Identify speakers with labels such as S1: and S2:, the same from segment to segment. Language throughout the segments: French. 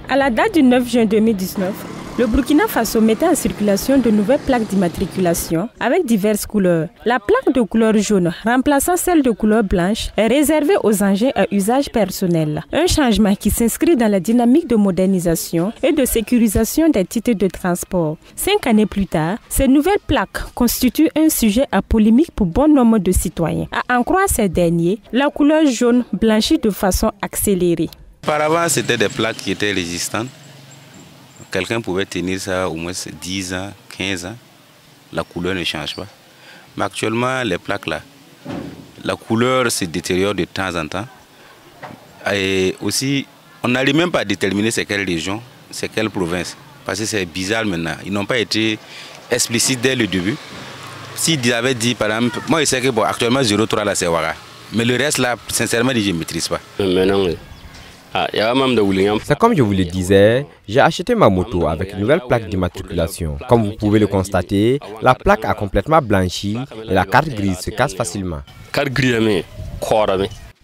S1: À la date du 9 juin 2019, le Burkina Faso mettait en circulation de nouvelles plaques d'immatriculation avec diverses couleurs. La plaque de couleur jaune, remplaçant celle de couleur blanche, est réservée aux engins à usage personnel. Un changement qui s'inscrit dans la dynamique de modernisation et de sécurisation des titres de transport. 5 années plus tard, ces nouvelles plaques constituent un sujet à polémique pour bon nombre de citoyens. À en croire ces derniers, la couleur jaune blanchit de façon accélérée.
S2: Auparavant, c'était des plaques qui étaient résistantes. Quelqu'un pouvait tenir ça au moins 10 ans, 15 ans. La couleur ne change pas. Mais actuellement, les plaques là, la couleur se détériore de temps en temps. Et aussi, on n'arrive même pas à déterminer c'est quelle région, c'est quelle province. Parce que c'est bizarre maintenant. Ils n'ont pas été explicites dès le début. S'ils avaient dit, par exemple, moi je sais que bon, actuellement 03 là c'est Ouaga. Mais le reste là, sincèrement, je ne maîtrise pas.
S3: C'est comme je vous le disais, j'ai acheté ma moto avec une nouvelle plaque d'immatriculation. Comme vous pouvez le constater, la plaque a complètement blanchi et la carte grise se casse facilement.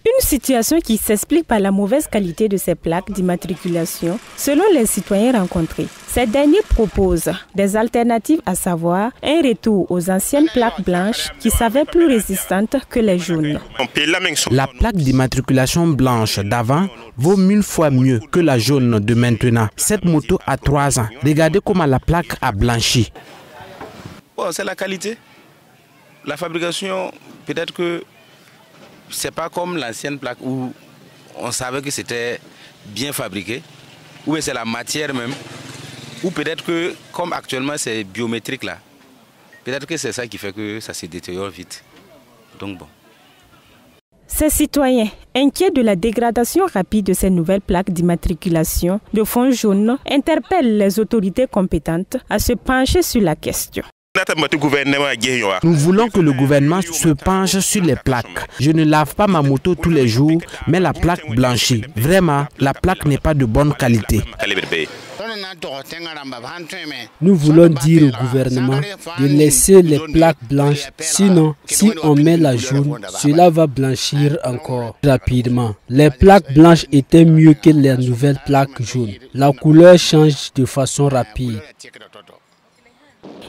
S1: Une situation qui s'explique par la mauvaise qualité de ces plaques d'immatriculation selon les citoyens rencontrés. Ces derniers proposent des alternatives, à savoir un retour aux anciennes plaques blanches qui s'avèrent plus résistantes que les jaunes.
S4: La plaque d'immatriculation blanche d'avant vaut 1000 fois mieux que la jaune de maintenant. Cette moto a 3 ans. Regardez comment la plaque a blanchi.
S2: Bon, c'est la qualité. La fabrication, peut-être que c'est pas comme l'ancienne plaque où on savait que c'était bien fabriqué, ou c'est la matière même, ou peut-être que comme actuellement c'est biométrique là, peut-être que c'est ça qui fait que ça se détériore vite. Donc bon.
S1: Ces citoyens, inquiets de la dégradation rapide de ces nouvelles plaques d'immatriculation de fond jaune, interpellent les autorités compétentes à se pencher sur la question.
S4: Nous voulons que le gouvernement se penche sur les plaques. Je ne lave pas ma moto tous les jours, mais la plaque blanchit. Vraiment, la plaque n'est pas de bonne qualité.
S5: Nous voulons dire au gouvernement de laisser les plaques blanches. Sinon, si on met la jaune, cela va blanchir encore rapidement. Les plaques blanches étaient mieux que les nouvelles plaques jaunes. La couleur change de façon rapide.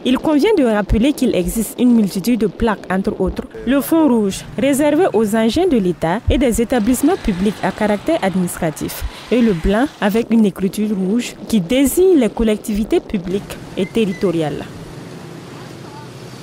S1: Il convient de rappeler qu'il existe une multitude de plaques, entre autres le fond rouge, réservé aux engins de l'État et des établissements publics à caractère administratif, et le blanc avec une écriture rouge qui désigne les collectivités publiques et territoriales.